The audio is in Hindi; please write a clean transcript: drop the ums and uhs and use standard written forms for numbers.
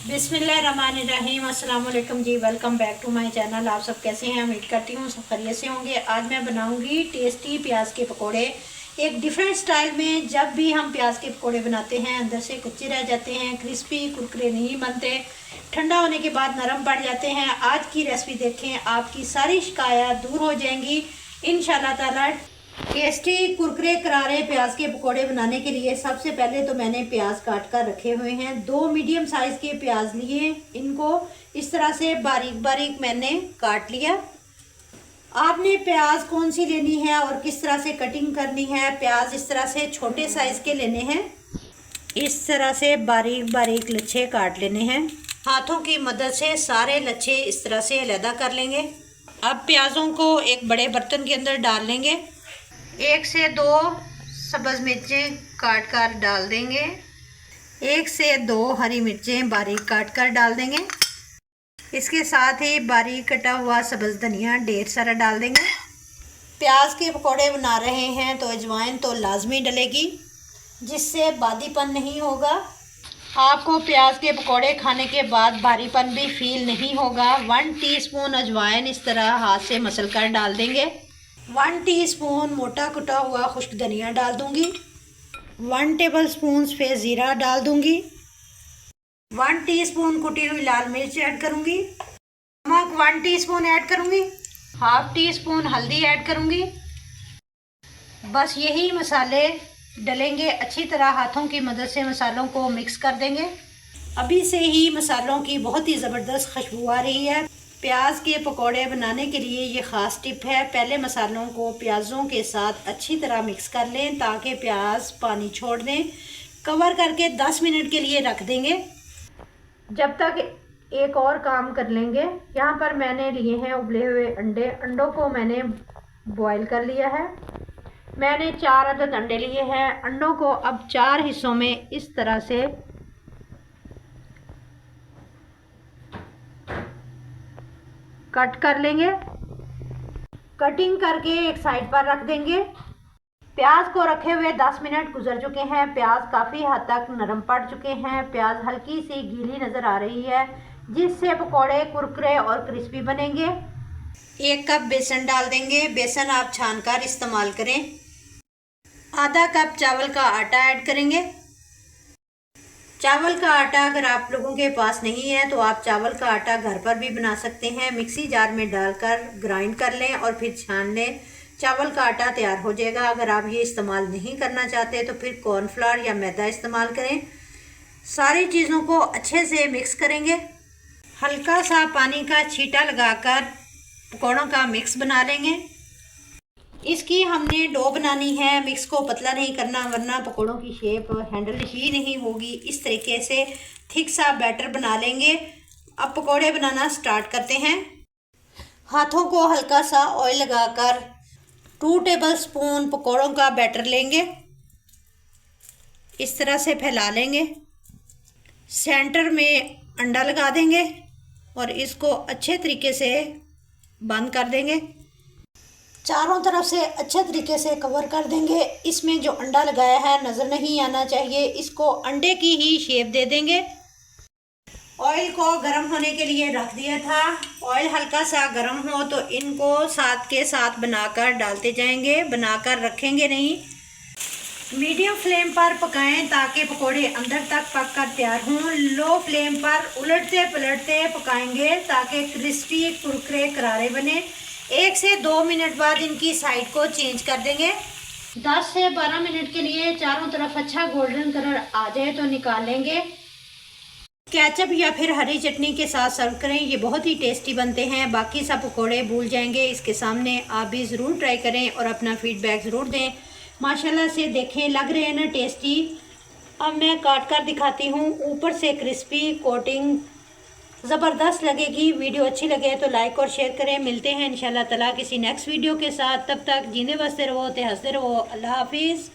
बिस्मिल्लाहिर्रहमानिर्रहीम। अस्सलाम वालेकुम जी, welcome back to my channel. आप सब कैसे हैं? उम्मीद करती हूँ सब खैरियत से होंगे। आज मैं बनाऊंगी टेस्टी प्याज के पकोड़े एक डिफरेंट स्टाइल में। जब भी हम प्याज के पकोड़े बनाते हैं अंदर से कच्चे रह जाते हैं, क्रिस्पी कुरकुरे नहीं बनते, ठंडा होने के बाद नरम पड़ जाते हैं। आज की रेसिपी देखें, आपकी सारी शिकायत दूर हो जाएंगी इंशाल्लाह ताला। टेस्टी कुरकुरे करारे प्याज के पकोड़े बनाने के लिए सबसे पहले तो मैंने प्याज काट कर रखे हुए हैं। 2 मीडियम साइज के प्याज लिए, इनको इस तरह से बारीक बारीक मैंने काट लिया। आपने प्याज कौन सी लेनी है और किस तरह से कटिंग करनी है। प्याज इस तरह से छोटे साइज के लेने हैं, इस तरह से बारीक बारीक लच्छे काट लेने हैं। हाथों की मदद से सारे लच्छे इस तरह से अलहदा कर लेंगे। अब प्याजों को एक बड़े बर्तन के अंदर डाल लेंगे। 1 से 2 सब्ज़ मिर्चें काट कर डाल देंगे। 1 से 2 हरी मिर्चें बारीक काट कर डाल देंगे। इसके साथ ही बारीक कटा हुआ सब्ज़ धनिया ढेर सारा डाल देंगे। प्याज के पकोड़े बना रहे हैं तो अजवाइन तो लाजमी डलेगी, जिससे बादीपन नहीं होगा। आपको प्याज के पकोड़े खाने के बाद भारीपन भी फील नहीं होगा। 1 टीस्पून अजवाइन इस तरह हाथ से मसल कर डाल देंगे। 1 टीस्पून मोटा कुटा हुआ खुश्क धनिया डाल दूंगी। 1 टेबलस्पून सफ़ेद ज़ीरा डाल दूंगी। 1 टीस्पून कुटी हुई लाल मिर्च ऐड करूंगी। नमक 1 टीस्पून ऐड करूंगी। हाफ टी स्पून हल्दी ऐड करूंगी। बस यही मसाले डलेंगे। अच्छी तरह हाथों की मदद से मसालों को मिक्स कर देंगे। अभी से ही मसालों की बहुत ही ज़बरदस्त खुशबू आ रही है। प्याज के पकोड़े बनाने के लिए ये ख़ास टिप है, पहले मसालों को प्याज़ों के साथ अच्छी तरह मिक्स कर लें ताकि प्याज पानी छोड़ दें। कवर करके 10 मिनट के लिए रख देंगे। जब तक एक और काम कर लेंगे। यहाँ पर मैंने लिए हैं उबले हुए अंडे। अंडों को मैंने बॉईल कर लिया है। मैंने 4 अदद अंडे लिए हैं। अंडों को अब 4 हिस्सों में इस तरह से कट कर लेंगे। कटिंग करके एक साइड पर रख देंगे। प्याज को रखे हुए 10 मिनट गुजर चुके हैं। प्याज काफ़ी हद तक नरम पड़ चुके हैं। प्याज हल्की सी गीली नज़र आ रही है, जिससे पकोड़े कुरकुरे और क्रिस्पी बनेंगे। 1 कप बेसन डाल देंगे। बेसन आप छानकर इस्तेमाल करें। आधा कप चावल का आटा ऐड करेंगे। चावल का आटा अगर आप लोगों के पास नहीं है तो आप चावल का आटा घर पर भी बना सकते हैं। मिक्सी जार में डालकर ग्राइंड कर लें और फिर छान लें। चावल का आटा तैयार हो जाएगा। अगर आप ये इस्तेमाल नहीं करना चाहते तो फिर कॉर्नफ्लावर या मैदा इस्तेमाल करें। सारी चीज़ों को अच्छे से मिक्स करेंगे। हल्का सा पानी का छींटा लगाकर पकौड़ों का मिक्स बना लेंगे। इसकी हमने डो बनानी है, मिक्स को पतला नहीं करना वरना पकोड़ों की शेप हैंडल ही नहीं होगी। इस तरीके से थिक सा बैटर बना लेंगे। अब पकोड़े बनाना स्टार्ट करते हैं। हाथों को हल्का सा ऑयल लगाकर 2 टेबलस्पून पकोड़ों का बैटर लेंगे। इस तरह से फैला लेंगे। सेंटर में अंडा लगा देंगे और इसको अच्छे तरीके से बंद कर देंगे। चारों तरफ से अच्छे तरीके से कवर कर देंगे। इसमें जो अंडा लगाया है नज़र नहीं आना चाहिए। इसको अंडे की ही शेप दे देंगे। ऑयल को गर्म होने के लिए रख दिया था। ऑयल हल्का सा गर्म हो तो इनको साथ के साथ बनाकर डालते जाएंगे, बनाकर रखेंगे नहीं। मीडियम फ्लेम पर पकाएं ताकि पकोड़े अंदर तक पक कर तैयार हों। लो फ्लेम पर उलटते पलटते पकाएंगे ताकि क्रिस्पी कुरकुरे करारे बने। 1 से 2 मिनट बाद इनकी साइड को चेंज कर देंगे। 10 से 12 मिनट के लिए चारों तरफ अच्छा गोल्डन कलर आ जाए तो निकाल लेंगे। केचप या फिर हरी चटनी के साथ सर्व करें, ये बहुत ही टेस्टी बनते हैं। बाकी सब पकोड़े भूल जाएंगे इसके सामने। आप भी ज़रूर ट्राई करें और अपना फीडबैक ज़रूर दें। माशाल्लाह से देखें लग रहे हैं ना टेस्टी। अब मैं काट कर दिखाती हूँ। ऊपर से क्रिस्पी कोटिंग ज़बरदस्त लगेगी। वीडियो अच्छी लगे तो लाइक और शेयर करें। मिलते हैं इंशाल्लाह ताला किसी नेक्स्ट वीडियो के साथ। तब तक जीने बसते रहो, हंसते रहो। अल्लाह हाफिज़।